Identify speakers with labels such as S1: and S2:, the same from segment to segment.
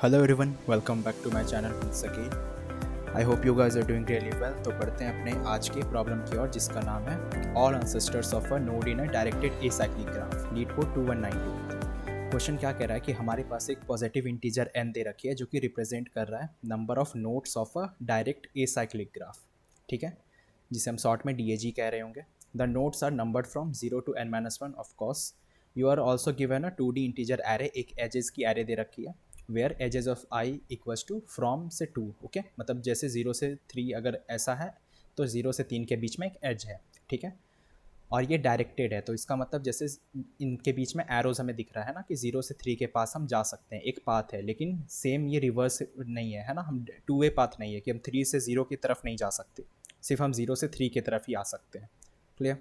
S1: Hello everyone, welcome back to my channel once again. I hope you guys are doing really well. तो पढ़ते हैं अपने आज की प्रॉब्लम की ओर, जिसका नाम है all ancestors of a node in a directed acyclic graph, leet code 2192। Question क्या कह रहा है कि हमारे पास एक पॉजिटिव इंटीजर n दे रखी है जो कि रिप्रेजेंट कर रहा है number of nodes of a direct acyclic graph, ठीक है, जिसे हम शॉर्ट में DAG कह रहे होंगे। The nodes are numbered from 0 to n-1। Of course you are also given a 2D integer array, एक एजेस की एरे दे रखी है where edges of I equals to from से 2। ओके, मतलब जैसे 0 से 3 अगर ऐसा है तो 0 से 3 के बीच में एक एज है, ठीक है। और ये डायरेक्टेड है, तो इसका मतलब जैसे इनके बीच में एरोज हमें दिख रहा है ना कि 0 से 3 के पास हम जा सकते हैं, एक पाथ है। लेकिन सेम ये रिवर्स नहीं है ना, हम 2 वे पाथ नहीं है कि हम 3 से 0 की तरफ नहीं जा सकते, सिर्फ हम 0 से 3 की तरफ ही आ सकते हैं। क्लियर।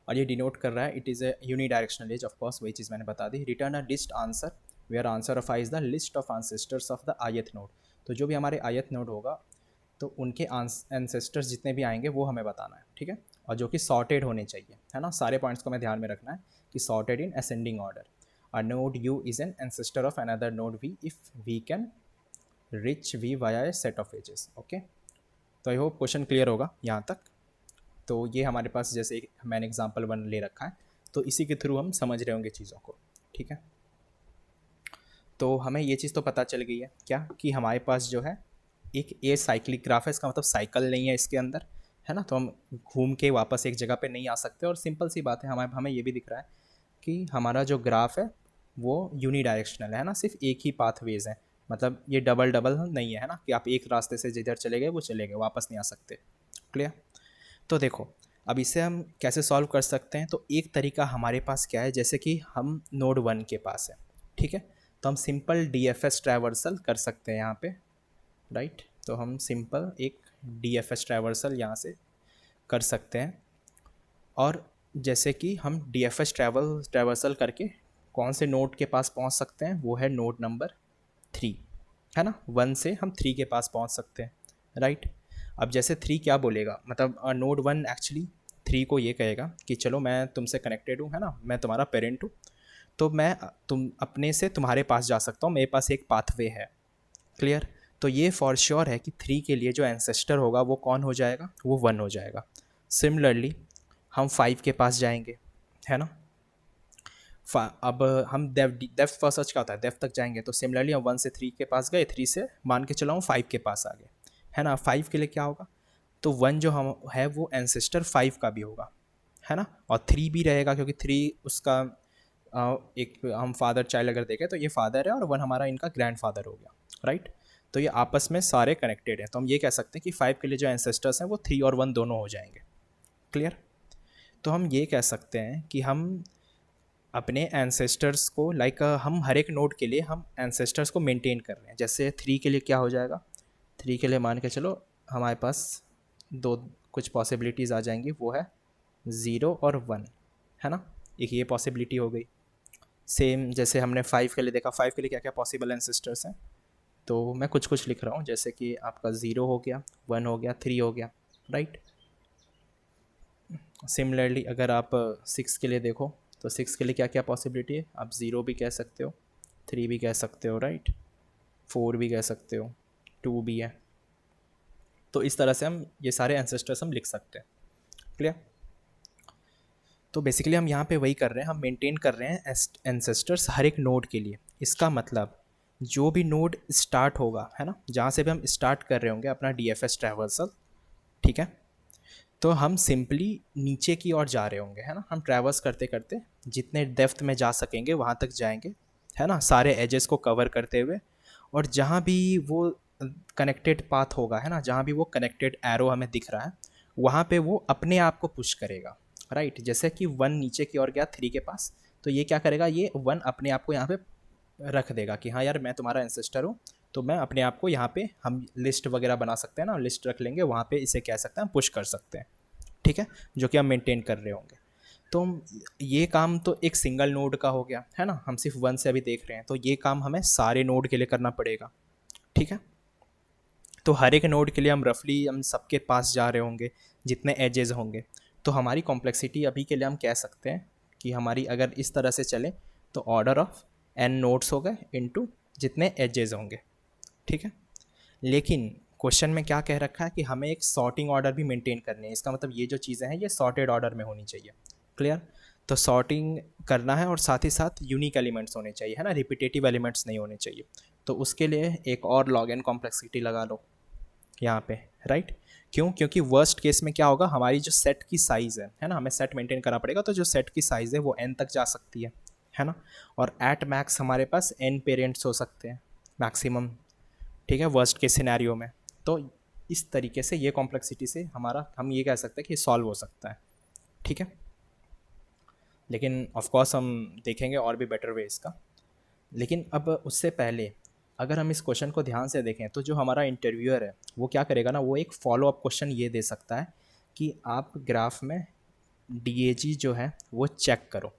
S1: और ये डिनोट कर रहा है it is a unidirectional edge. Of course वही चीज़ मैंने बता दी। Return a list answer where answer of I is the list of ancestors of the ith node. तो जो भी हमारे ith नोड होगा तो उनके एंसेस्टर्स जितने भी आएंगे वो हमें बताना है, ठीक है। और जो कि सॉर्टेड होने चाहिए, है ना। सारे पॉइंट्स को हमें ध्यान में रखना है कि sorted in ascending order. A node u is an ancestor of another node v if v can reach v via a set of edges. Okay, तो आई होप क्वेश्चन क्लियर होगा यहाँ तक। तो ये हमारे पास जैसे मैंने एग्जांपल 1 ले रखा है, तो इसी के थ्रू हम समझ रहे होंगे चीज़ों को, ठीक है। तो हमें ये चीज़ तो पता चल गई है क्या कि हमारे पास जो है एक ए साइक्लिक ग्राफ है, इसका मतलब साइकिल नहीं है इसके अंदर, है ना। तो हम घूम के वापस एक जगह पे नहीं आ सकते। और सिंपल सी बात है, हमें ये भी दिख रहा है कि हमारा जो ग्राफ है वो यूनिडायरेक्शनल है ना, सिर्फ एक ही पाथवेज है। मतलब ये डबल डबल नहीं है ना कि आप एक रास्ते से जिधर चले गए वो चले गए, वापस नहीं आ सकते। क्लियर। तो देखो, अब इसे हम कैसे सॉल्व कर सकते हैं। तो एक तरीका हमारे पास क्या है, जैसे कि हम नोड 1 के पास है, ठीक है, तो हम सिंपल DFS ट्रैवर्सल कर सकते हैं यहाँ पे, राइट। तो हम सिंपल एक DFS ट्रैवर्सल यहाँ से कर सकते हैं। और जैसे कि हम DFS ट्रैवर्सल करके कौन से नोड के पास पहुँच सकते हैं, वो है नोड नंबर 3, है ना। 1 से हम 3 के पास पहुँच सकते हैं, राइट। अब जैसे 3 क्या बोलेगा, मतलब नोड 1 एक्चुअली 3 को ये कहेगा कि चलो मैं तुमसे कनेक्टेड हूँ, है ना, मैं तुम्हारा पेरेंट हूँ, तो मैं तुम अपने से तुम्हारे पास जा सकता हूँ, मेरे पास एक पाथवे है। क्लियर। तो ये फॉर श्योर है कि 3 के लिए जो एंसेस्टर होगा वो कौन हो जाएगा, वो 1 हो जाएगा। सिमिलरली हम 5 के पास जाएंगे, है ना। अब हम डेप्थ फर्स्ट सर्च क्या होता है, डेप्थ तक जाएंगे। तो सिमिलरली हम 1 से 3 के पास गए, 3 से मान के चलाऊँ 5 के पास आ गए, है ना। 5 के लिए क्या होगा, तो 1 जो हम है वो एंसेस्टर 5 का भी होगा, है ना। और 3 भी रहेगा क्योंकि 3 उसका एक हम फादर चाइल्ड अगर देखें तो ये फादर है और 1 हमारा इनका ग्रैंड फादर हो गया, राइट। तो ये आपस में सारे कनेक्टेड हैं। तो हम ये कह सकते हैं कि 5 के लिए जो एंसेस्टर्स हैं वो 3 और 1 दोनों हो जाएंगे। क्लियर। तो हम ये कह सकते हैं कि हम अपने एंसेस्टर्स को हम हर एक नोड के लिए हम एंसेस्टर्स को मेंटेन कर रहे हैं। जैसे 3 के लिए क्या हो जाएगा, 3 के लिए मान के चलो हमारे पास दो कुछ पॉसिबिलिटीज़ आ जाएंगी, वो है 0 और 1, है ना। एक ये पॉसिबिलिटी हो गई। सेम जैसे हमने 5 के लिए देखा, 5 के लिए क्या क्या पॉसिबल एंसेस्टर्स हैं, तो मैं कुछ कुछ लिख रहा हूँ। जैसे कि आपका 0 हो गया, 1 हो गया, 3 हो गया, राइट। सिमिलरली अगर आप 6 के लिए देखो तो 6 के लिए क्या क्या पॉसिबिलिटी है, आप 0 भी कह सकते हो, 3 भी कह सकते हो, राइट, 4 भी कह सकते हो, 2 भी है। तो इस तरह से हम ये सारे एंसेस्टर्स हम लिख सकते हैं। क्लियर। तो बेसिकली हम यहाँ पे वही कर रहे हैं, हम मेंटेन कर रहे हैं एंसेस्टर्स हर एक नोड के लिए। इसका मतलब जो भी नोड स्टार्ट होगा, है ना, जहाँ से भी हम स्टार्ट कर रहे होंगे अपना DFS ट्रैवर्सल, ठीक है, तो हम सिंपली नीचे की ओर जा रहे होंगे, है ना। हम ट्रैवर्स करते करते जितने डेप्थ में जा सकेंगे वहाँ तक जाएंगे, है ना, सारे एजेस को कवर करते हुए। और जहाँ भी वो कनेक्टेड पाथ होगा, है ना, जहाँ भी वो कनेक्टेड एरो हमें दिख रहा है वहाँ पे वो अपने आप को पुश करेगा, राइट। जैसे कि 1 नीचे की ओर गया 3 के पास, तो ये क्या करेगा, ये 1 अपने आप को यहाँ पे रख देगा कि हाँ यार मैं तुम्हारा एंसेस्टर हूँ, तो मैं अपने आप को यहाँ पे, हम लिस्ट वगैरह बना सकते हैं ना, लिस्ट रख लेंगे वहाँ पे, इसे कह सकते हैं हम पुश कर सकते हैं, ठीक है, जो कि हम मेंटेन कर रहे होंगे। तो ये काम तो एक सिंगल नोड का हो गया, है ना, हम सिर्फ 1 से अभी देख रहे हैं, तो ये काम हमें सारे नोड के लिए करना पड़ेगा, ठीक है। तो हर एक नोड के लिए हम रफली हम सबके पास जा रहे होंगे जितने एजेस होंगे। तो हमारी कॉम्प्लेक्सिटी अभी के लिए हम कह सकते हैं कि हमारी अगर इस तरह से चले तो ऑर्डर ऑफ n नोड्स हो गए इंटू जितने एजेस होंगे, ठीक है। लेकिन क्वेश्चन में क्या कह रखा है कि हमें एक सॉर्टिंग ऑर्डर भी मेंटेन करनी है। इसका मतलब ये जो चीज़ें हैं ये सॉर्टेड ऑर्डर में होनी चाहिए। क्लियर। तो सॉर्टिंग करना है और साथ ही साथ यूनिक एलिमेंट्स होने चाहिए, है ना, रिपीटेटिव एलिमेंट्स नहीं होने चाहिए। तो उसके लिए एक और लॉग एन कॉम्प्लेक्सिटी लगा लो यहाँ पे, राइट। क्यों? क्योंकि वर्स्ट केस में क्या होगा, हमारी जो सेट की साइज़ है ना, हमें सेट मेंटेन करना पड़ेगा, तो जो सेट की साइज़ है वो n तक जा सकती है ना। और एट मैक्स हमारे पास n पेरेंट्स हो सकते हैं मैक्सिमम, ठीक है, वर्स्ट केस सिनेरियो में। तो इस तरीके से ये कॉम्प्लेक्सिटी से हमारा हम ये कह सकते हैं कि सॉल्व हो सकता है, ठीक है। लेकिन ऑफ कोर्स हम देखेंगे और भी बेटर वे इसका। लेकिन अब उससे पहले अगर हम इस क्वेश्चन को ध्यान से देखें तो जो हमारा इंटरव्यूअर है वो क्या करेगा ना, वो एक फॉलो अप क्वेश्चन ये दे सकता है कि आप ग्राफ में DAG जो है वो चेक करो,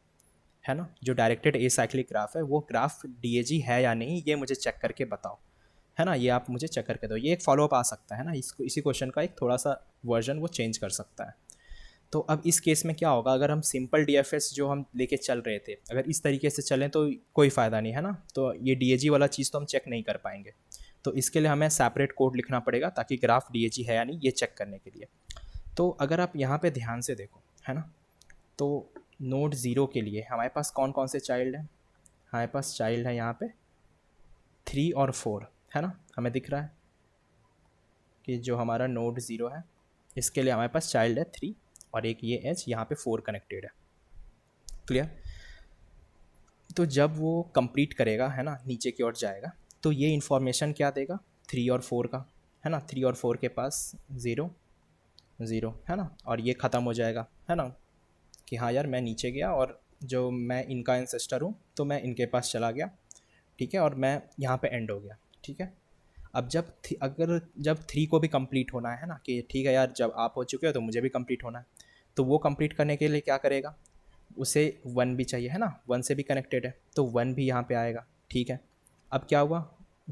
S1: है ना। जो डायरेक्टेड एसाइक्लिक ग्राफ है वो ग्राफ DAG है या नहीं ये मुझे चेक करके बताओ, है ना, ये आप मुझे चेक करके दो। ये एक फॉलो अप आ सकता है ना, इसको इसी क्वेश्चन का एक थोड़ा सा वर्जन वो चेंज कर सकता है। तो अब इस केस में क्या होगा, अगर हम सिंपल DFS जो हम लेके चल रहे थे अगर इस तरीके से चलें तो कोई फ़ायदा नहीं, है ना। तो ये DAG वाला चीज़ तो हम चेक नहीं कर पाएंगे। तो इसके लिए हमें सेपरेट कोड लिखना पड़ेगा ताकि ग्राफ DAG है या नहीं ये चेक करने के लिए। तो अगर आप यहाँ पे ध्यान से देखो, है ना, तो नोड 0 के लिए हमारे पास कौन कौन से चाइल्ड हैं। हमारे पास चाइल्ड है यहाँ पे 3 और 4, है ना। हमें दिख रहा है कि जो हमारा नोड 0 है इसके लिए हमारे पास चाइल्ड है 3 और एक ये एज यहाँ पे 4 कनेक्टेड है। क्लियर। तो जब वो कंप्लीट करेगा, है ना, नीचे की ओर जाएगा तो ये इन्फॉर्मेशन क्या देगा 3 और 4 का, है ना। 3 और 4 के पास 0 0, है ना, और ये ख़त्म हो जाएगा, है ना, कि हाँ यार मैं नीचे गया और जो मैं इनका एंसेस्टर हूँ तो मैं इनके पास चला गया, ठीक है, और मैं यहाँ पे एंड हो गया, ठीक है। अब जब 3 को भी कंप्लीट होना है ना, कि ठीक है यार जब आप हो चुके हो तो मुझे भी कंप्लीट होना है, तो वो कंप्लीट करने के लिए क्या करेगा, उसे 1 भी चाहिए, है ना, 1 से भी कनेक्टेड है तो 1 भी यहाँ पे आएगा, ठीक है। अब क्या हुआ,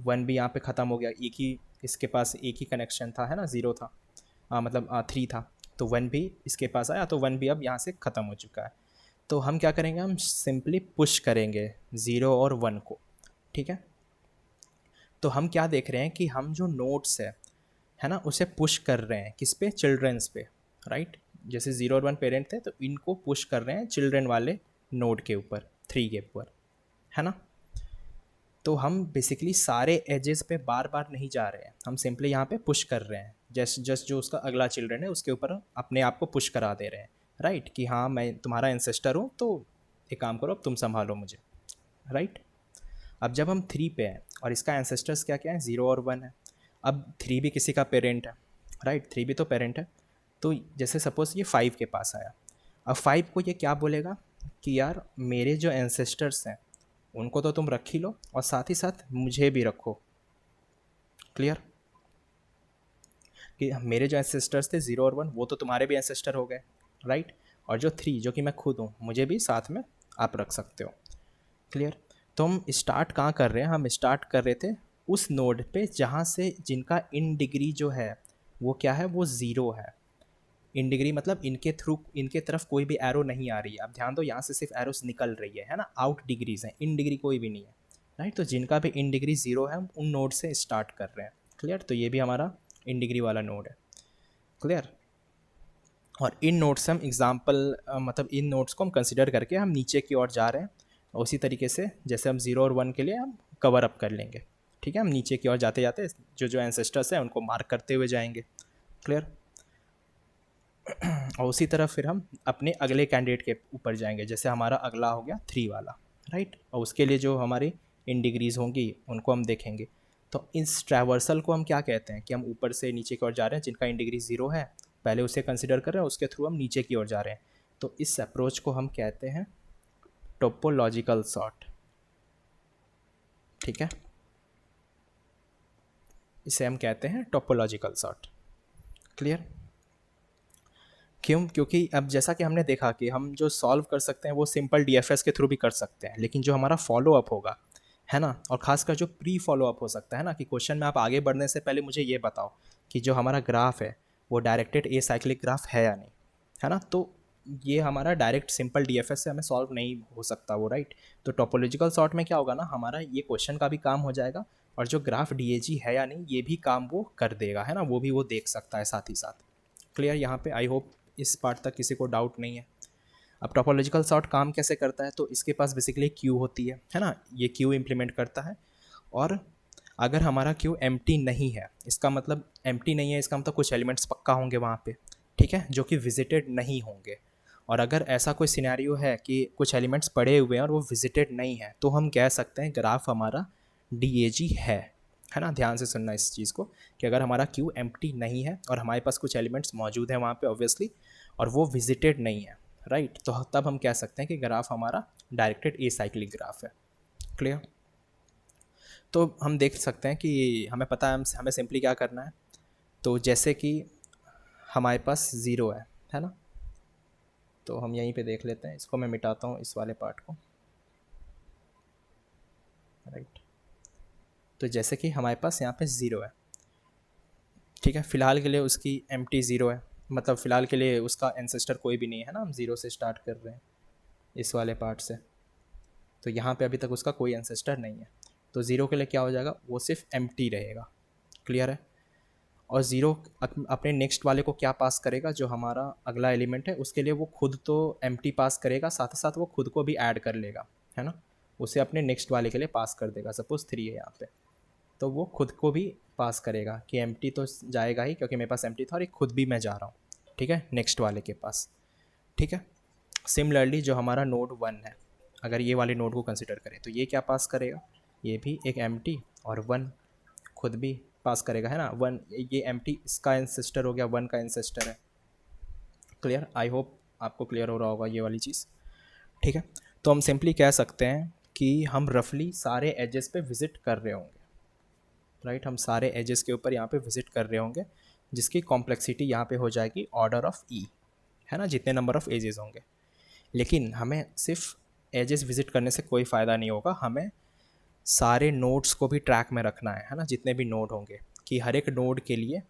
S1: 1 भी यहाँ पे ख़त्म हो गया, एक ही इसके पास एक ही कनेक्शन था, है ना, 0 था, मतलब 3 था, तो 1 भी इसके पास आया, तो 1 भी अब यहाँ से ख़त्म हो चुका है। तो हम क्या करेंगे, हम सिंपली पुश करेंगे 0 और 1 को, ठीक है। तो हम क्या देख रहे हैं कि हम जो नोड्स है ना, उसे पुश कर रहे हैं किस पे, चिल्ड्रंस पे, राइट। जैसे 0 और 1 पेरेंट थे तो इनको पुश कर रहे हैं चिल्ड्रन वाले नोड के ऊपर, 3 के ऊपर, है ना। तो हम बेसिकली सारे एजेस पे बार बार नहीं जा रहे हैं, हम सिंपली यहाँ पे पुश कर रहे हैं, जस्ट जो उसका अगला चिल्ड्रन है उसके ऊपर अपने आप को पुश करा दे रहे हैं, राइट, कि हाँ मैं तुम्हारा एंसेस्टर हूँ तो एक काम करो अब तुम संभालो मुझे, राइट। अब जब हम 3 पे हैं और इसका एंसेस्टर्स क्या क्या है, 0 और 1 है। अब 3 भी किसी का पेरेंट है, राइट, 3 भी तो पेरेंट है। तो जैसे सपोज ये 5 के पास आया, अब 5 को ये क्या बोलेगा कि यार मेरे जो एंसेस्टर्स हैं उनको तो तुम रख ही लो और साथ ही साथ मुझे भी रखो। क्लियर, कि मेरे जो एंसेस्टर्स थे 0 और 1 वो तो तुम्हारे भी एंसेस्टर हो गए, राइट, और जो 3 जो कि मैं खुद हूँ मुझे भी साथ में आप रख सकते हो। क्लियर। तो हम स्टार्ट कहाँ कर रहे हैं, हम स्टार्ट कर रहे थे उस नोड पे जहाँ से जिनका इन डिग्री जो है वो क्या है, वो 0 है। इन डिग्री मतलब इनके तरफ कोई भी एरो नहीं आ रही है। अब ध्यान दो यहाँ से सिर्फ एरोस निकल रही है ना, आउट डिग्रीज हैं, इन डिग्री कोई भी नहीं है, राइट। तो जिनका भी इन डिग्री 0 है हम उन नोड से स्टार्ट कर रहे हैं। क्लियर। तो ये भी हमारा इन डिग्री वाला नोड है। क्लियर। और इन नोट्स हम एग्जाम्पल मतलब इन नोट्स को हम कंसिडर करके हम नीचे की ओर जा रहे हैं। उसी तरीके से जैसे हम 0 और 1 के लिए हम कवर अप कर लेंगे, ठीक है। हम नीचे की ओर जाते जाते जो जो एंसेस्टर्स हैं उनको मार्क करते हुए जाएंगे। क्लियर। और उसी तरह फिर हम अपने अगले कैंडिडेट के ऊपर जाएंगे, जैसे हमारा अगला हो गया 3 वाला, राइट। और उसके लिए जो हमारी इन डिग्रीज होंगी उनको हम देखेंगे। तो इस ट्रैवर्सल को हम क्या कहते हैं कि हम ऊपर से नीचे की ओर जा रहे हैं, जिनका इन डिग्री 0 है पहले उसे कंसिडर कर रहे हैं, उसके थ्रू हम नीचे की ओर जा रहे हैं। तो इस अप्रोच को हम कहते हैं टोपोलॉजिकल सॉर्ट, ठीक है, इसे हम कहते हैं टोपोलॉजिकल सॉर्ट। क्लियर। क्यों? क्योंकि अब जैसा कि हमने देखा कि हम जो सॉल्व कर सकते हैं वो सिंपल DFS के थ्रू भी कर सकते हैं, लेकिन जो हमारा फॉलो अप होगा, है ना, और खासकर जो प्री फॉलो अप हो सकता है ना, कि क्वेश्चन में आप आगे बढ़ने से पहले मुझे ये बताओ कि जो हमारा ग्राफ है वो डायरेक्टेड एसाइक्लिक ग्राफ है या नहीं, है ना। तो ये हमारा डायरेक्ट सिंपल डीएफएस से हमें सॉल्व नहीं हो सकता वो, राइट। तो टोपोलॉजिकल सॉर्ट में क्या होगा ना, हमारा ये क्वेश्चन का भी काम हो जाएगा और जो ग्राफ डीएजी है या नहीं ये भी काम वो कर देगा, है ना, वो भी वो देख सकता है साथ ही साथ। क्लियर यहाँ पे? आई होप इस पार्ट तक किसी को डाउट नहीं है। अब टोपोलॉजिकल सॉर्ट काम कैसे करता है, तो इसके पास बेसिकली क्यू होती है ना, ये क्यू इम्प्लीमेंट करता है। और अगर हमारा क्यू एम्प्टी नहीं है, इसका मतलब एम्प्टी नहीं है, इसका मतलब कुछ एलिमेंट्स पक्का होंगे वहाँ पे, ठीक है, जो कि विजिटेड नहीं होंगे। और अगर ऐसा कोई सिनेरियो है कि कुछ एलिमेंट्स पड़े हुए हैं और वो विजिटेड नहीं है, तो हम कह सकते हैं ग्राफ हमारा डीएजी है ना। ध्यान से सुनना इस चीज़ को कि अगर हमारा क्यू एम्प्टी नहीं है और हमारे पास कुछ एलिमेंट्स मौजूद हैं वहाँ पे ऑब्वियसली, और वो विजिटेड नहीं है, राइट, तो तब हम कह सकते हैं कि ग्राफ हमारा डायरेक्टेड एसाइक्लिक ग्राफ है। क्लियर? तो हम देख सकते हैं कि हमें पता है हमें सिंपली क्या करना है। तो जैसे कि हमारे पास ज़ीरो है ना, तो हम यहीं पे देख लेते हैं, इसको मैं मिटाता हूँ इस वाले पार्ट को, राइट। तो जैसे कि हमारे पास यहाँ पे ज़ीरो है, ठीक है, फ़िलहाल के लिए उसकी एम्प्टी ज़ीरो है, मतलब फ़िलहाल के लिए उसका एंसेस्टर कोई भी नहीं है ना, हम ज़ीरो से स्टार्ट कर रहे हैं इस वाले पार्ट से। तो यहाँ पे अभी तक उसका कोई एंसेस्टर नहीं है, तो ज़ीरो के लिए क्या हो जाएगा, वो सिर्फ एम्प्टी रहेगा। क्लियर है? और ज़ीरो अपने नेक्स्ट वाले को क्या पास करेगा, जो हमारा अगला एलिमेंट है उसके लिए वो खुद तो एम्प्टी पास करेगा, साथ ही साथ वो खुद को भी ऐड कर लेगा, है ना, उसे अपने नेक्स्ट वाले के लिए पास कर देगा। सपोज़ 3 है यहाँ पे, तो वो खुद को भी पास करेगा कि एम्प्टी तो जाएगा ही क्योंकि मेरे पास एम्प्टी था, और एक खुद भी मैं जा रहा हूँ, ठीक है, नेक्स्ट वाले के पास। ठीक है, सिमिलरली जो हमारा नोड 1 है, अगर ये वाले नोड को कंसिडर करें तो ये क्या पास करेगा, ये भी एक एम्प्टी और 1 खुद भी पास करेगा, है ना। 1 ये एम्प्टी इसका एंसेस्टर हो गया, 1 का एंसेस्टर है। क्लियर? आई होप आपको क्लियर हो रहा होगा ये वाली चीज़। ठीक है, तो हम सिंपली कह सकते हैं कि हम रफली सारे एजेस पे विज़िट कर रहे होंगे, राइट, हम सारे एजेस के ऊपर यहाँ पे विज़िट कर रहे होंगे, जिसकी कॉम्प्लेक्सिटी यहाँ पे हो जाएगी ऑर्डर ऑफ ई, है ना, जितने नंबर ऑफ़ एजेस होंगे। लेकिन हमें सिर्फ एजेस विज़िट करने से कोई फ़ायदा नहीं होगा, हमें सारे नोड्स को भी ट्रैक में रखना है ना, जितने भी नोड होंगे, कि हर एक नोड के लिए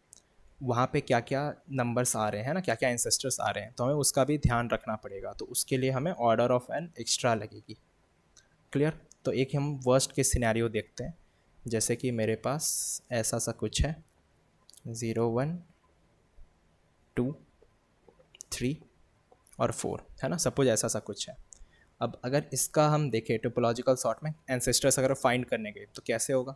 S1: वहाँ पे क्या क्या नंबर्स आ रहे हैं ना, क्या क्या एंसेस्टर्स आ रहे हैं, तो हमें उसका भी ध्यान रखना पड़ेगा। तो उसके लिए हमें ऑर्डर ऑफ एन एक्स्ट्रा लगेगी। क्लियर? तो एक हम वर्स्ट केस सिनेरियो देखते हैं, जैसे कि मेरे पास ऐसा सा कुछ है, 0 1 2 3 और 4, है ना, सपोज ऐसा सा कुछ है। अब अगर इसका हम देखें टोपोलॉजिकल सॉर्ट में एंसेस्टर्स अगर फाइंड करने गए तो कैसे होगा,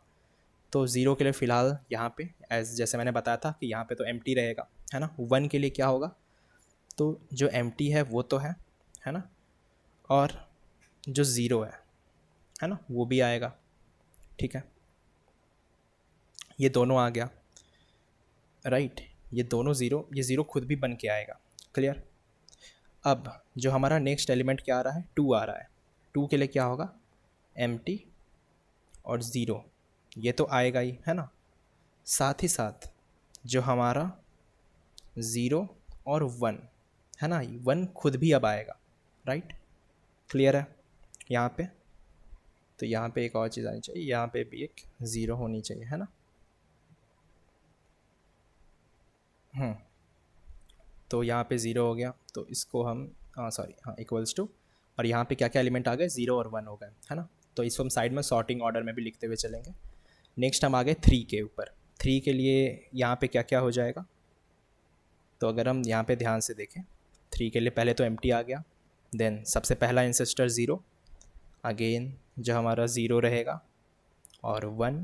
S1: तो ज़ीरो के लिए फ़िलहाल यहाँ पे जैसे मैंने बताया था कि यहाँ पे तो एम्प्टी रहेगा, है ना। 1 के लिए क्या होगा, तो जो एम्प्टी है वो तो है ना, और जो ज़ीरो है ना, वो भी आएगा। ठीक है, ये दोनों आ गया, राइट, ये दोनों ज़ीरो, ये ज़ीरो खुद भी बन के आएगा। क्लियर? अब जो हमारा नेक्स्ट एलिमेंट क्या आ रहा है, 2 आ रहा है, 2 के लिए क्या होगा, एम्प्टी और ज़ीरो, ये तो आएगा ही, है ना। साथ ही साथ जो हमारा 0 और 1 है ना, 1 खुद भी अब आएगा, राइट। क्लियर है यहाँ पे? तो यहाँ पे एक और चीज़ आनी चाहिए, यहाँ पे भी एक 0 होनी चाहिए, है ना। तो यहाँ पे 0 हो गया, तो इसको हम इक्वल्स टू, और यहाँ पे क्या क्या एलिमेंट आ गए, 0 और 1 हो गए, है ना। तो इसको हम साइड में सॉर्टिंग ऑर्डर में भी लिखते हुए चलेंगे। नेक्स्ट हम आ गए 3 के ऊपर। 3 के लिए यहाँ पे क्या क्या हो जाएगा, तो अगर हम यहाँ पे ध्यान से देखें, 3 के लिए पहले तो एम्प्टी आ गया, देन सबसे पहला एंसेस्टर 0, अगेन जो हमारा 0 रहेगा और 1,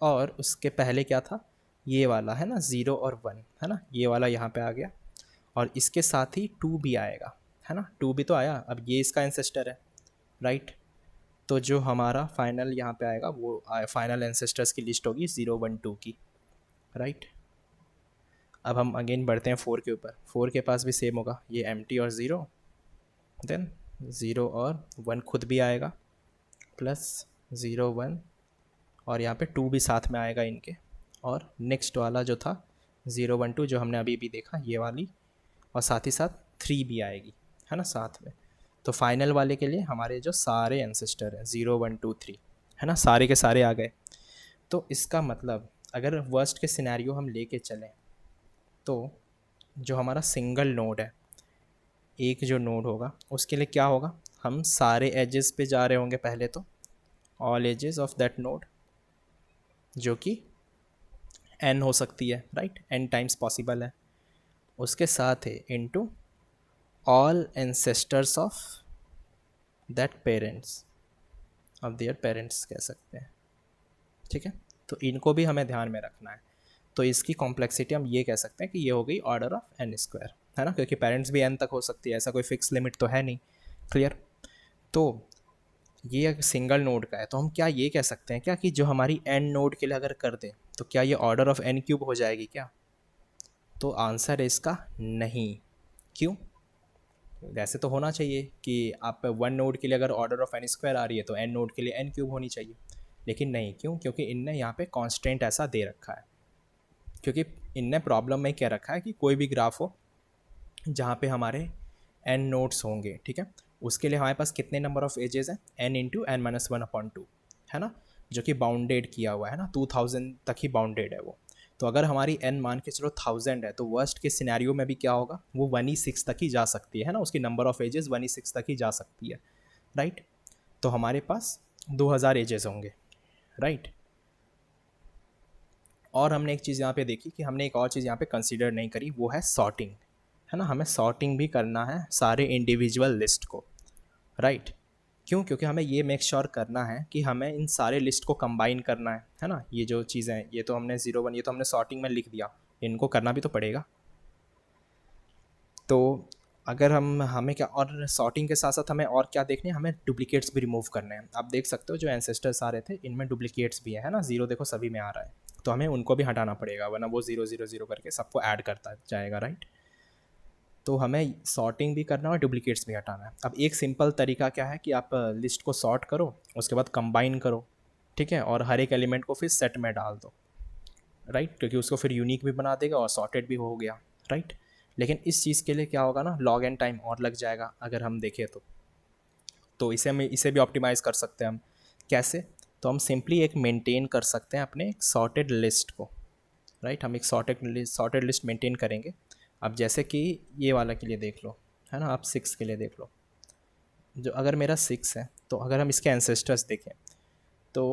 S1: और उसके पहले क्या था, ये वाला, है ना, 0 और 1, है ना, ये वाला यहाँ पे आ गया, और इसके साथ ही 2 भी आएगा, है ना, 2 भी तो आया। अब ये इसका एंसेस्टर है, राइट। तो जो हमारा फाइनल यहाँ पे आएगा वो फाइनल एंसेस्टर्स की लिस्ट होगी 0 1 2 की, राइट। अब हम अगेन बढ़ते हैं 4 के ऊपर। 4 के पास भी सेम होगा, ये एम्प्टी और 0, देन 0 और 1 खुद भी आएगा, प्लस 0 1, और यहाँ पे 2 भी साथ में आएगा इनके, और नेक्स्ट वाला जो था 0 1 2 जो हमने अभी भी देखा, ये वाली, और साथ ही साथ 3 भी आएगी, है ना, साथ में। तो फाइनल वाले के लिए हमारे जो सारे एंसेस्टर हैं 0 1 2 3, है ना, सारे के सारे आ गए। तो इसका मतलब अगर वर्स्ट के सिनेरियो हम लेके चलें, तो जो हमारा सिंगल नोड है, एक जो नोड होगा उसके लिए क्या होगा, हम सारे एजेस पे जा रहे होंगे पहले तो, all ages of that node, जो कि n हो सकती है, राइट, n टाइम्स पॉसिबल है। उसके साथ है into all ancestors of that parents, of their parents कह सकते हैं, ठीक है। तो इनको भी हमें ध्यान में रखना है। तो इसकी कॉम्प्लेक्सिटी हम ये कह सकते हैं कि ये हो गई ऑर्डर ऑफ n स्क्वायर, है ना, क्योंकि पेरेंट्स भी n तक हो सकती है, ऐसा कोई फिक्स लिमिट तो है नहीं। क्लियर। तो ये एक सिंगल नोड का है, तो हम क्या ये कह सकते हैं क्या कि जो हमारी n नोड के लिए अगर कर दें तो क्या ये ऑर्डर ऑफ n क्यूब हो जाएगी क्या? तो आंसर है इसका नहीं। क्यों? वैसे तो होना चाहिए कि आप वन नोड के लिए अगर ऑर्डर ऑफ n स्क्वायर आ रही है तो n नोड के लिए n क्यूब होनी चाहिए, लेकिन नहीं। क्यों? क्योंकि इनने यहाँ पे कांस्टेंट ऐसा दे रखा है, क्योंकि इनने प्रॉब्लम में क्या रखा है कि कोई भी ग्राफ हो जहाँ पे हमारे n नोड्स होंगे, ठीक है, उसके लिए हमारे पास कितने नंबर ऑफ एजेस हैं, n into N minus one upon two, है ना, जो कि बाउंडेड किया हुआ है ना, 2000 तक ही बाउंडेड है वो। तो अगर हमारी n मान के चलो 1000 है, तो वर्स्ट के सिनेरियो में भी क्या होगा, वो 1/6 तक ही जा सकती है ना, उसकी नंबर ऑफ एजेस 1/6 तक ही जा सकती है, राइट। तो हमारे पास 2000 एजेस होंगे, राइट। और हमने एक चीज़ यहाँ पे देखी कि हमने एक और चीज़ यहाँ पे कंसीडर नहीं करी, वो है सॉर्टिंग, है ना, हमें सॉर्टिंग भी करना है सारे इंडिविजुअल लिस्ट को, राइट। क्यों? क्योंकि हमें ये मेक श्योर करना है कि हमें इन सारे लिस्ट को कंबाइन करना है ना। ये जो चीज़ें हैं, ये तो हमने 0 1 ये तो हमने सॉर्टिंग में लिख दिया, इनको करना भी तो पड़ेगा। तो अगर हमें क्या, और सॉर्टिंग के साथ साथ हमें और क्या देखने हैं, हमें डुप्लीकेट्स भी रिमूव करने हैं। आप देख सकते हो जो एंसेस्टर्स आ रहे थे इनमें डुप्लीकेट्स भी है ना, 0 देखो सभी में आ रहा है, तो हमें उनको भी हटाना पड़ेगा, वरना वो 0 0 0 करके सबको ऐड करता जाएगा, राइट। तो हमें सॉर्टिंग भी करना है और डुप्लीकेट्स भी हटाना है। अब एक सिंपल तरीका क्या है कि आप लिस्ट को सॉर्ट करो, उसके बाद कंबाइन करो, ठीक है, और हर एक एलिमेंट को फिर सेट में डाल दो, राइट, क्योंकि उसको फिर यूनिक भी बना देगा और सॉर्टेड भी हो गया, राइट। लेकिन इस चीज़ के लिए क्या होगा ना, लॉग एंड टाइम और लग जाएगा अगर हम देखें तो इसे भी ऑप्टिमाइज़ कर सकते हैं हम। कैसे? तो हम सिंपली एक मेंटेन कर सकते हैं अपने एक सॉर्टेड लिस्ट को, राइट। हम एक सॉर्टेड लिस्ट मेंटेन करेंगे। अब जैसे कि ये वाला के लिए देख लो, है ना, आप 6 के लिए देख लो, जो अगर मेरा 6 है तो अगर हम इसके एंसेस्टर्स देखें तो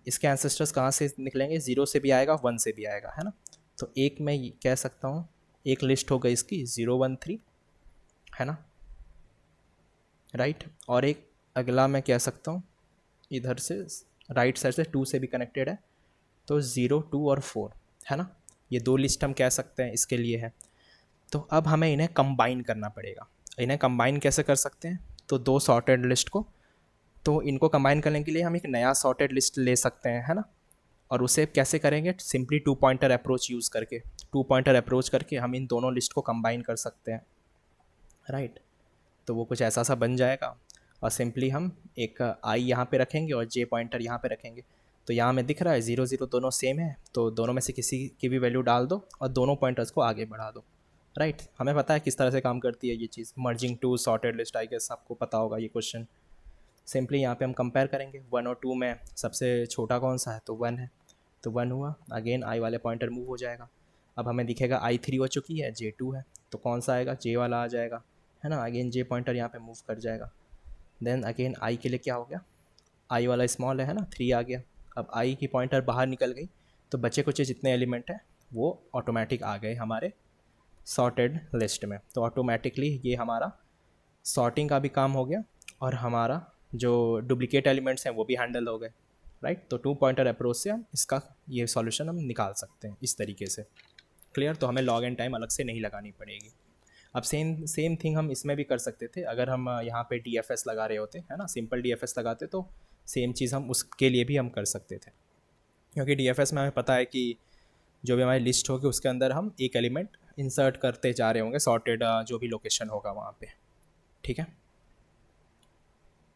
S1: इसके एंसेस्टर्स कहाँ से निकलेंगे, 0 से भी आएगा 1 से भी आएगा, है ना। तो एक मैं कह सकता हूँ एक लिस्ट हो गई इसकी 0 1 3, है ना, राइट। और एक अगला मैं कह सकता हूँ इधर से राइट साइड से 2 से भी कनेक्टेड है, तो 0 2 और 4, है ना। ये दो लिस्ट हम कह सकते हैं इसके लिए है। तो अब हमें इन्हें कंबाइन करना पड़ेगा। इन्हें कंबाइन कैसे कर सकते हैं, तो दो सॉर्टेड लिस्ट को, तो इनको कंबाइन करने के लिए हम एक नया सॉर्टेड लिस्ट ले सकते हैं, है ना। और उसे कैसे करेंगे, सिंपली 2 पॉइंटर अप्रोच यूज़ करके, 2 पॉइंटर अप्रोच करके हम इन दोनों लिस्ट को कंबाइन कर सकते हैं, राइट। तो वो कुछ ऐसा सा बन जाएगा, और सिंपली हम एक आई यहाँ पे रखेंगे और जे पॉइंटर यहाँ पे रखेंगे। तो यहाँ में दिख रहा है 0 0 दोनों सेम है, तो दोनों में से किसी की भी वैल्यू डाल दो और दोनों पॉइंटर्स को आगे बढ़ा दो, राइट। हमें पता है किस तरह से काम करती है ये चीज़, merging two sorted list, I guess आपको पता होगा ये क्वेश्चन। सिंपली यहाँ पे हम कंपेयर करेंगे 1 और 2 में सबसे छोटा कौन सा है, तो 1 है, तो 1 हुआ, अगेन आई वाले पॉइंटर मूव हो जाएगा। अब हमें दिखेगा आई 3 हो चुकी है, जे 2 है, तो कौन सा आएगा, जे वाला आ जाएगा, है ना। अगेन जे पॉइंटर यहाँ पे मूव कर जाएगा। देन अगेन आई के लिए क्या हो गया, आई वाला स्मॉल है ना, 3 आ गया। अब आई की पॉइंटर बाहर निकल गई, तो बचे कुछ जितने एलिमेंट हैं वो ऑटोमेटिक आ गए हमारे सॉर्टेड लिस्ट में। तो ऑटोमेटिकली ये हमारा सॉर्टिंग का भी काम हो गया और हमारा जो डुप्लीकेट एलिमेंट्स हैं वो भी हैंडल हो गए, राइट। तो 2 पॉइंटर अप्रोच से हम इसका ये सॉल्यूशन हम निकाल सकते हैं इस तरीके से। क्लियर। तो हमें लॉग एंड टाइम अलग से नहीं लगानी पड़ेगी। अब सेम थिंग हम इसमें भी कर सकते थे, अगर हम यहाँ पे DFS लगा रहे होते, है ना, सिंपल DFS लगाते तो सेम चीज़ हम उसके लिए भी हम कर सकते थे, क्योंकि DFS में हमें पता है कि जो भी हमारी लिस्ट होगी उसके अंदर हम एक एलिमेंट इंसर्ट करते जा रहे होंगे, सॉर्टेड जो भी लोकेशन होगा वहाँ पे, ठीक है।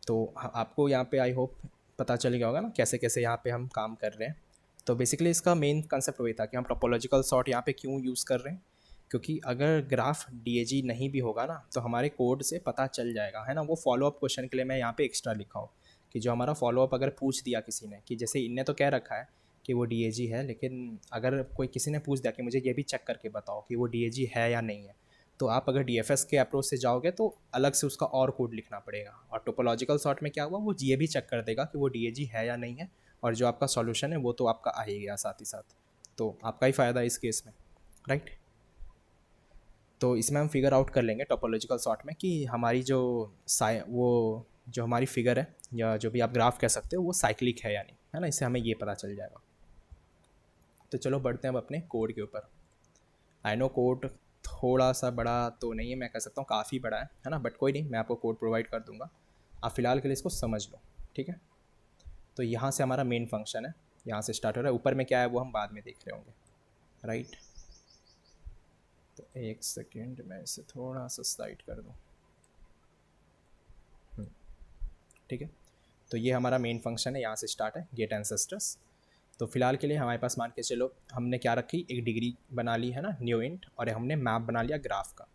S1: तो आपको यहाँ पे आई होप पता चल गया होगा ना कैसे कैसे यहाँ पे हम काम कर रहे हैं। तो बेसिकली इसका मेन कंसेप्ट वही था कि हम टोपोलॉजिकल सॉर्ट यहाँ पे क्यों यूज़ कर रहे हैं, क्योंकि अगर ग्राफ DAG नहीं भी होगा ना तो हमारे कोड से पता चल जाएगा, है ना। वो फॉलोअप क्वेश्चन के लिए मैं यहाँ पे एक्स्ट्रा लिखा हूँ कि जो हमारा फॉलोअप अगर पूछ दिया किसी ने, कि जैसे इनने तो कह रखा है कि वो DAG है, लेकिन अगर कोई किसी ने पूछ दिया कि मुझे ये भी चेक करके बताओ कि वो DAG है या नहीं है, तो आप अगर DFS के अप्रोच से जाओगे तो अलग से उसका और कोड लिखना पड़ेगा। और टोपोलॉजिकल सॉर्ट में क्या हुआ, वो ये भी चेक कर देगा कि वो DAG है या नहीं है, और जो आपका सॉल्यूशन है वो तो आपका आ ही गया साथ ही साथ, तो आपका ही फ़ायदा है इस केस में, राइट। तो इसमें हम फिगर आउट कर लेंगे टोपोलॉजिकल सॉर्ट में कि हमारी जो वो जो हमारी फिगर है या जो भी आप ग्राफ कह सकते हो वो साइक्लिक है या नहीं, है ना, इससे हमें ये पता चल जाएगा। तो चलो बढ़ते हैं अब अपने कोड के ऊपर। आई नो कोड थोड़ा सा बड़ा तो नहीं है, मैं कह सकता हूँ काफ़ी बड़ा है ना, बट कोई नहीं, मैं आपको कोड प्रोवाइड कर दूंगा, आप फ़िलहाल के लिए इसको समझ लो, ठीक है। तो यहाँ से हमारा मेन फंक्शन है, यहाँ से स्टार्ट हो रहा है, ऊपर में क्या है वो हम बाद में देख रहे होंगे, राइट। तो एक सेकेंड मैं इसे थोड़ा सा स्लाइड कर दूँ, ठीक है। तो ये हमारा मेन फंक्शन है, यहाँ से स्टार्ट है गेट एंसेस्टर्स। तो फिलहाल के लिए हमारे पास मान के चलो हमने क्या रखी, एक डिग्री बना ली है ना, न्यू इंट, और हमने मैप बना लिया ग्राफ का,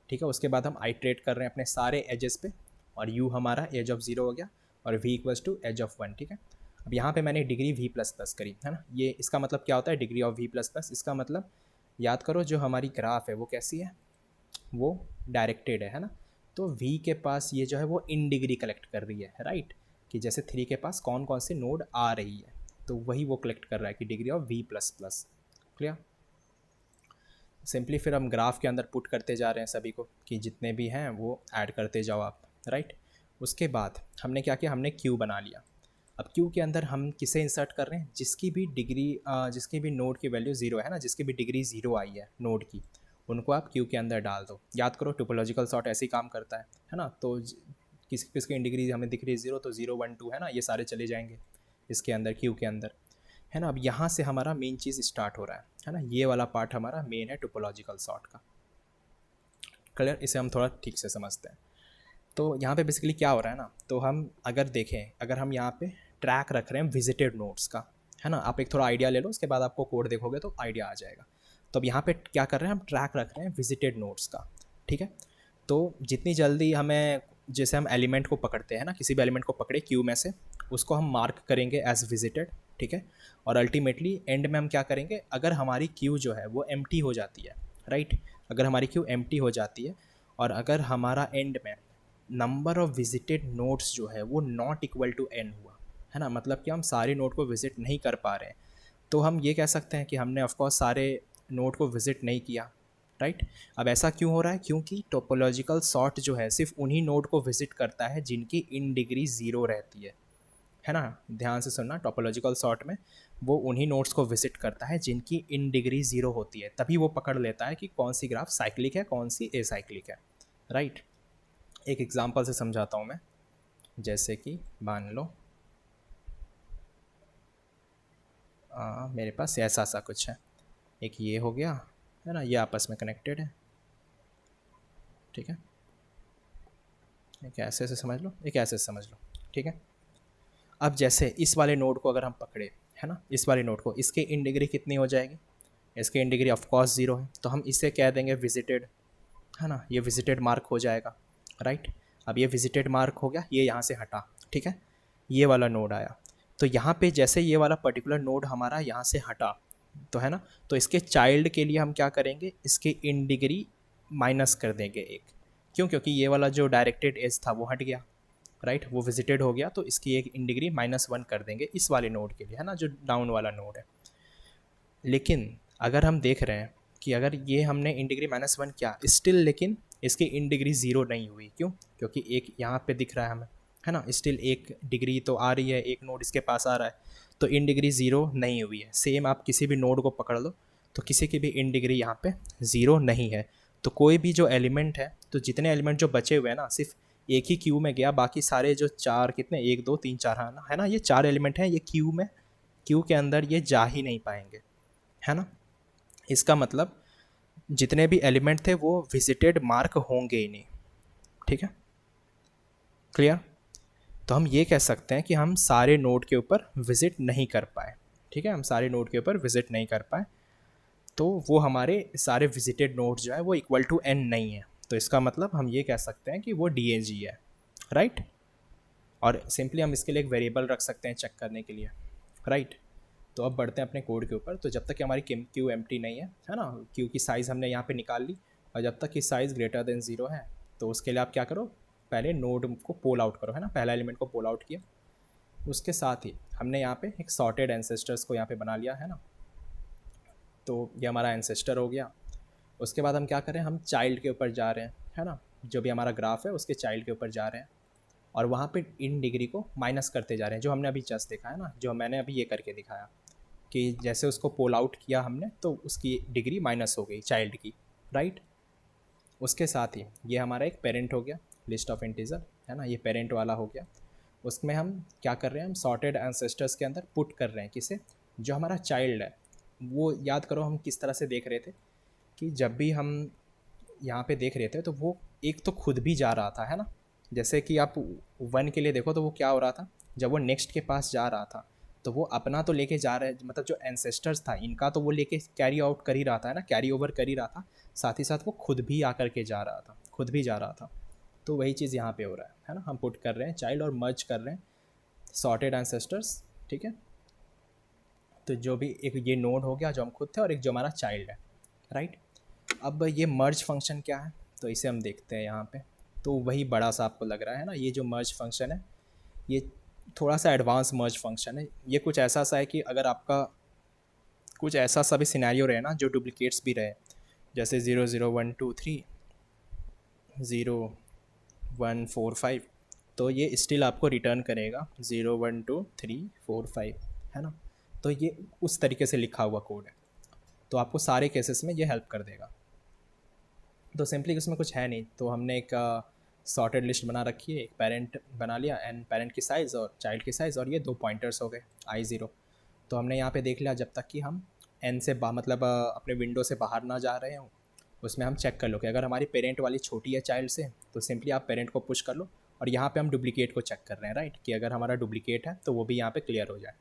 S1: ठीक है। उसके बाद हम आइट्रेट कर रहे हैं अपने सारे एजेस पे, और u हमारा एज ऑफ 0 हो गया और v equals to edge of 1, ठीक है। अब यहाँ पे मैंने डिग्री v प्लस प्लस करी है ना, ये इसका मतलब क्या होता है, degree of v plus plus, इसका मतलब याद करो जो हमारी ग्राफ है वो कैसी है, वो डायरेक्टेड है ना। तो v के पास ये जो है वो इन डिग्री कलेक्ट कर रही है, राइट, कि जैसे 3 के पास कौन कौन से नोड आ रही है, तो वही वो कलेक्ट कर रहा है कि degree of v plus plus, clear. Simply फिर हम ग्राफ के अंदर पुट करते जा रहे हैं सभी को, कि जितने भी हैं वो ऐड करते जाओ आप, राइट। उसके बाद हमने क्या किया, हमने क्यू बना लिया। अब क्यू के अंदर हम किसे इंसर्ट कर रहे हैं, जिसकी भी डिग्री जिसकी भी नोड की वैल्यू 0 है ना, जिसकी भी डिग्री 0 आई है नोड की, उनको आप क्यू के अंदर डाल दो। याद करो टोपोलॉजिकल सॉर्ट ऐसे ही काम करता है ना। तो किसकी डिग्री हमें दिख रही है 0, तो 0 1 2 है ना, ये सारे चले जाएंगे इसके अंदर, क्यू के अंदर, है ना। अब यहाँ से हमारा मेन चीज़ स्टार्ट हो रहा है ना, ये वाला पार्ट हमारा मेन है टोपोलॉजिकल सॉर्ट का, क्लियर। इसे हम थोड़ा ठीक से समझते हैं। तो यहाँ पे बेसिकली क्या हो रहा है ना, तो हम अगर देखें, अगर हम यहाँ पे ट्रैक रख रहे हैं विजिटेड नोड्स का, है ना, आप एक थोड़ा आइडिया ले लो, उसके बाद आपको कोड देखोगे तो आइडिया आ जाएगा। तो अब यहाँ पे क्या कर रहे हैं, हम ट्रैक रख रहे हैं विजिटेड नोड्स का, ठीक है। तो जितनी जल्दी हमें, जैसे हम एलिमेंट को पकड़ते हैं ना, किसी भी एलिमेंट को पकड़े क्यू में से, उसको हम मार्क करेंगे एज विजिटेड, ठीक है। और अल्टीमेटली एंड में हम क्या करेंगे, अगर हमारी क्यू जो है वो एम्प्टी हो जाती है, राइट, अगर हमारी क्यू एम्प्टी हो जाती है और अगर हमारा एंड में नंबर ऑफ विजिटेड नोड्स जो है वो नॉट इक्वल टू n हुआ, है ना, मतलब कि हम सारे नोड को विजिट नहीं कर पा रहे हैं, तो हम ये कह सकते हैं कि हमने ऑफकोर्स सारे नोड को विजिट नहीं किया, राइट। अब ऐसा क्यों हो रहा है, क्योंकि टोपोलॉजिकल सॉर्ट जो है सिर्फ उन्हीं नोड को विजिट करता है जिनकी इन डिग्री 0 रहती है ना। ध्यान से सुनना, टोपोलॉजिकल सॉर्ट में वो उन्हीं नोड्स को विजिट करता है जिनकी इन डिग्री 0 होती है, तभी वो पकड़ लेता है कि कौन सी ग्राफ साइक्लिक है, कौन सी एसाइक्लिक है, राइट। एक एग्जांपल से समझाता हूँ मैं, जैसे कि मान लो मेरे पास ऐसा सा कुछ है, एक ये हो गया, है ना, ये आपस में कनेक्टेड है, ठीक है। एक ऐसे से समझ लो, एक ऐसे से समझ लो, ठीक है। अब जैसे इस वाले नोड को अगर हम पकड़े, है ना, इस वाले नोड को, इसके इन डिग्री कितनी हो जाएगी, इसके इन डिग्री ऑफकोर्स 0 है, तो हम इसे कह देंगे विजिटेड, है ना, ये विजिटेड मार्क हो जाएगा, राइट। अब ये विजिटेड मार्क हो गया, ये यहाँ से हटा, ठीक है, ये वाला नोड आया, तो यहाँ पे जैसे ये वाला पर्टिकुलर नोड हमारा यहाँ से हटा, तो है ना, तो इसके चाइल्ड के लिए हम क्या करेंगे, इसके इन डिग्री माइनस कर देंगे 1, क्यों, क्योंकि ये वाला जो डायरेक्टेड एज था वो हट गया, राइट, वो विजिटेड हो गया, तो इसकी एक इन डिग्री -1 कर देंगे इस वाले नोड के लिए, है ना, जो डाउन वाला नोड है। लेकिन अगर हम देख रहे हैं कि अगर ये हमने इन डिग्री -1 किया, स्टिल लेकिन इसकी इन डिग्री 0 नहीं हुई, क्यों, क्योंकि एक यहाँ पे दिख रहा है हमें, है ना, स्टिल एक डिग्री तो आ रही है, एक नोड इसके पास आ रहा है, तो इन डिग्री 0 नहीं हुई है। सेम आप किसी भी नोड को पकड़ लो, तो किसी की भी इन डिग्री यहाँ पे 0 नहीं है, तो कोई भी जो एलिमेंट है, तो जितने एलिमेंट जो बचे हुए हैं ना, सिर्फ एक ही क्यू में गया, बाकी सारे जो 4 कितने 1 2 3 4 है ना, ये 4 एलिमेंट हैं, ये क्यू के अंदर ये जा ही नहीं पाएंगे, है ना। इसका मतलब जितने भी एलिमेंट थे वो विजिटेड मार्क होंगे ही नहीं, ठीक है, क्लियर। तो हम ये कह सकते हैं कि हम सारे नोड के ऊपर विजिट नहीं कर पाए, ठीक है, हम सारे नोड के ऊपर विजिट नहीं कर पाए, तो वो हमारे सारे विजिटेड नोड जो है वो इक्वल टू n नहीं है, तो इसका मतलब हम ये कह सकते हैं कि वो DAG है, राइट। और सिंपली हम इसके लिए एक वेरिएबल रख सकते हैं चेक करने के लिए, राइट। तो अब बढ़ते हैं अपने कोड के ऊपर। तो जब तक कि हमारी क्यू एम्प्टी नहीं है ना, क्यू की साइज़ हमने यहाँ पे निकाल ली, और जब तक कि साइज़ ग्रेटर देन 0 है तो उसके लिए आप क्या करो, पहले नोड को पोल आउट करो, है ना, पहला एलिमेंट को पोल आउट किया। उसके साथ ही हमने यहाँ पे एक सॉर्टेड एंसेस्टर्स को यहाँ पे बना लिया, है ना, तो ये हमारा एंसेस्टर हो गया। उसके बाद हम क्या करें, हम चाइल्ड के ऊपर जा रहे हैं, है ना, जो भी हमारा ग्राफ है उसके चाइल्ड के ऊपर जा रहे हैं और वहाँ पे इन डिग्री को माइनस करते जा रहे हैं, जो हमने अभी जस्ट देखा है ना, जो मैंने अभी ये करके दिखाया कि जैसे उसको पोल आउट किया हमने तो उसकी डिग्री माइनस हो गई चाइल्ड की, राइट। उसके साथ ही ये हमारा एक पेरेंट हो गया, लिस्ट ऑफ इंटीजर, है ना, ये पेरेंट वाला हो गया। उसमें हम क्या कर रहे हैं, हम सॉर्टेड एंसेस्टर्स के अंदर पुट कर रहे हैं किसे, जो हमारा चाइल्ड है। वो याद करो हम किस तरह से देख रहे थे कि जब भी हम यहाँ पे देख रहे थे तो वो एक तो खुद भी जा रहा था, है ना, जैसे कि आप 1 के लिए देखो तो वो क्या हो रहा था, जब वो नेक्स्ट के पास जा रहा था तो वो अपना तो लेके जा रहे, मतलब जो एंसेस्टर्स था इनका तो वो लेके कैरी आउट कर ही रहा था, है ना, कैरी ओवर कर ही रहा था, साथ ही साथ वो खुद भी आकर के जा रहा था, खुद भी जा रहा था। तो वही चीज़ यहाँ पे हो रहा है ना, हम पुट कर रहे हैं चाइल्ड और मर्ज कर रहे हैं सॉर्टेड एंसेस्टर्स, ठीक है। तो जो भी एक ये नोड हो गया जो हम खुद थे और एक जो हमारा चाइल्ड है, राइट। अब ये मर्ज फंक्शन क्या है, तो इसे हम देखते हैं यहाँ पे। तो वही बड़ा सा आपको लग रहा है ना, ये जो मर्ज फंक्शन है ये थोड़ा सा एडवांस मर्ज फंक्शन है। ये कुछ ऐसा सा है कि अगर आपका कुछ ऐसा सा भी सिनेरियो रहे ना जो डुप्लीकेट्स भी रहे, जैसे 0 0 1 2 3 0 1 4 5, तो ये स्टिल आपको रिटर्न करेगा 0 1 2 3 4 5, है ना। तो ये उस तरीके से लिखा हुआ कोड है, तो आपको सारे केसेस में ये हेल्प कर देगा। तो सिंपली उसमें कुछ है नहीं, तो हमने एक सॉर्टेड लिस्ट बना रखी है, एक पेरेंट बना लिया एन, पेरेंट की साइज़ और चाइल्ड की साइज़, और ये 2 पॉइंटर्स हो गए I0। तो हमने यहाँ पे देख लिया जब तक कि हम एन से मतलब अपने विंडो से बाहर ना जा रहे हों, उसमें हम चेक कर लो कि अगर हमारी पेरेंट वाली छोटी है चाइल्ड से तो सिंपली आप पेरेंट को पुश कर लो, और यहाँ पे हम डुप्लीकेट को चेक कर रहे हैं, राइट, कि अगर हमारा डुप्लीकेट है तो वो भी यहाँ पे क्लियर हो जाए,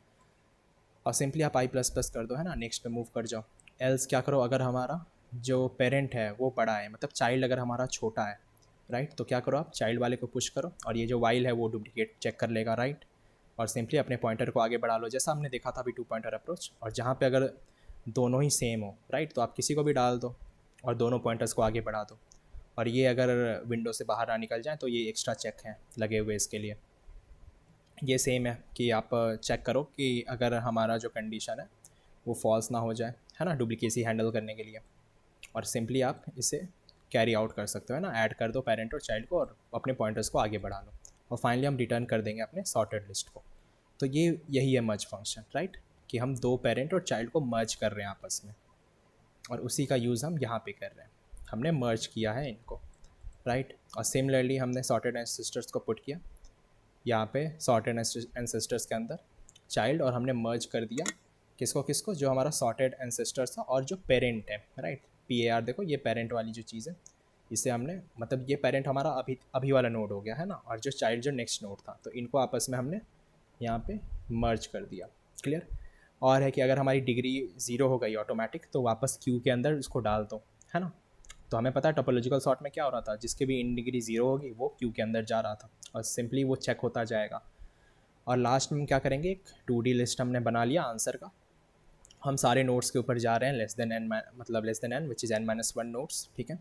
S1: और सिंपली आप I++ कर दो, है ना, नेक्स्ट पे मूव कर जाओ। एल्स क्या करो, अगर हमारा जो पेरेंट है वो बड़ा है, मतलब चाइल्ड अगर हमारा छोटा है, राइट, तो क्या करो आप चाइल्ड वाले को पुश करो और ये जो वाइल है वो डुप्लीकेट चेक कर लेगा, राइट, और सिंपली अपने पॉइंटर को आगे बढ़ा लो, जैसा हमने देखा था अभी 2 पॉइंटर अप्रोच। और जहाँ पे अगर दोनों ही सेम हो, राइट, तो आप किसी को भी डाल दो और दोनों पॉइंटर्स को आगे बढ़ा दो, और ये अगर विंडो से बाहर ना निकल जाए तो ये एक्स्ट्रा चेक हैं लगे हुए इसके लिए। ये सेम है कि आप चेक करो कि अगर हमारा जो कंडीशन है वो फॉल्स ना हो जाए, है ना, डुप्लीकेसी हैंडल करने के लिए, और सिंपली आप इसे कैरी आउट कर सकते हो, है ना, ऐड कर दो पेरेंट और चाइल्ड को और अपने पॉइंटर्स को आगे बढ़ा लो, और फाइनली हम रिटर्न कर देंगे अपने सॉर्टेड लिस्ट को। तो ये यही है मर्ज फंक्शन, राइट, कि हम 2 पेरेंट और चाइल्ड को मर्ज कर रहे हैं आपस में, और उसी का यूज़ हम यहाँ पे कर रहे हैं, हमने मर्ज किया है इनको, राइट। और सिमिलरली हमने सॉर्टेड एंसेस्टर्स को पुट किया यहाँ पे सॉर्टेड एंसेस्टर्स के अंदर चाइल्ड, और हमने मर्ज कर दिया किसको किसको, जो हमारा सॉर्टेड एंसेस्टर्स था और जो पेरेंट है, राइट, PAR देखो ये पेरेंट वाली जो चीज़ है, इसे हमने मतलब ये पेरेंट हमारा अभी वाला नोड हो गया, है ना, और जो चाइल्ड जो नेक्स्ट नोड था, तो इनको आपस में हमने यहाँ पे मर्ज कर दिया, क्लियर। और है कि अगर हमारी डिग्री 0 हो गई ऑटोमेटिक तो वापस क्यू के अंदर उसको डाल दो, है ना। तो हमें पता है टोपोलॉजिकल सॉर्ट में क्या हो रहा था, जिसके भी इन डिग्री 0 होगी वो क्यू के अंदर जा रहा था, और सिंपली वो चेक होता जाएगा। और लास्ट में हम क्या करेंगे, एक 2D लिस्ट हमने बना लिया आंसर का, हम सारे नोट्स के ऊपर जा रहे हैं लेस देन n, मतलब less than n which is n-1 notes, ठीक है।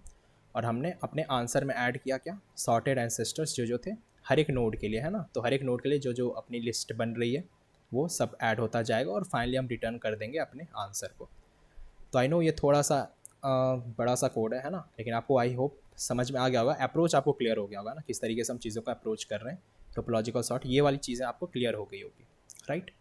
S1: और हमने अपने आंसर में ऐड किया क्या, सॉर्टेड एंसेस्टर्स जो थे हर एक नोड के लिए, है ना, तो हर एक नोड के लिए जो अपनी लिस्ट बन रही है वो सब ऐड होता जाएगा, और फाइनली हम रिटर्न कर देंगे अपने आंसर को। तो आई नो ये थोड़ा सा बड़ा सा कोड है ना, लेकिन आपको आई होप समझ में आ गया होगा, अप्रोच आपको क्लियर हो गया होगा ना, किस तरीके से हम चीज़ों को अप्रोच कर रहे हैं। टोपोलॉजिकल सॉर्ट ये वाली चीज़ें आपको क्लियर हो गई होगी, राइट।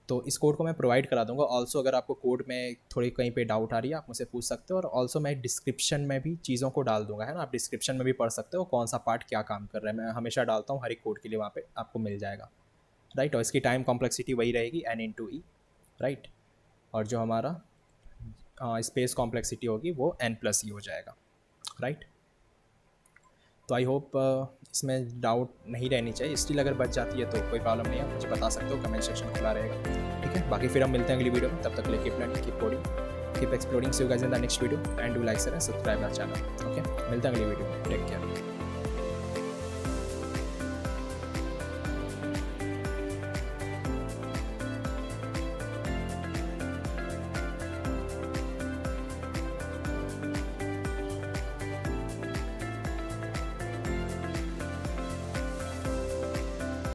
S1: तो इस कोड को मैं प्रोवाइड करा दूंगा ऑल्सो, अगर आपको कोड में थोड़ी कहीं पे डाउट आ रही है आप मुझसे पूछ सकते हो, और ऑल्सो मैं डिस्क्रिप्शन में भी चीज़ों को डाल दूंगा, है ना, आप डिस्क्रिप्शन में भी पढ़ सकते हो कौन सा पार्ट क्या काम कर रहा है, मैं हमेशा डालता हूँ हर एक कोड के लिए, वहाँ पे आपको मिल जाएगा, राइट। और इसकी टाइम कॉम्प्लेक्सिटी वही रहेगी n/e, राइट, और जो हमारा स्पेस कॉम्प्लेक्सिटी होगी वो n+e हो जाएगा, राइट। तो आई होप इसमें डाउट नहीं रहनी चाहिए, स्टिल अगर बच जाती है तो कोई प्रॉब्लम नहीं है, मुझे बता सकते हो, कमेंट सेक्शन खुला रहेगा, ठीक है। बाकी फिर हम मिलते हैं अगली वीडियो में, तब तक keep learning, keep coding, keep exploring, see you guys in the next video, and do like share and subscribe our channel, okay. मिलते हैं अगली वीडियो में, टेक केयर।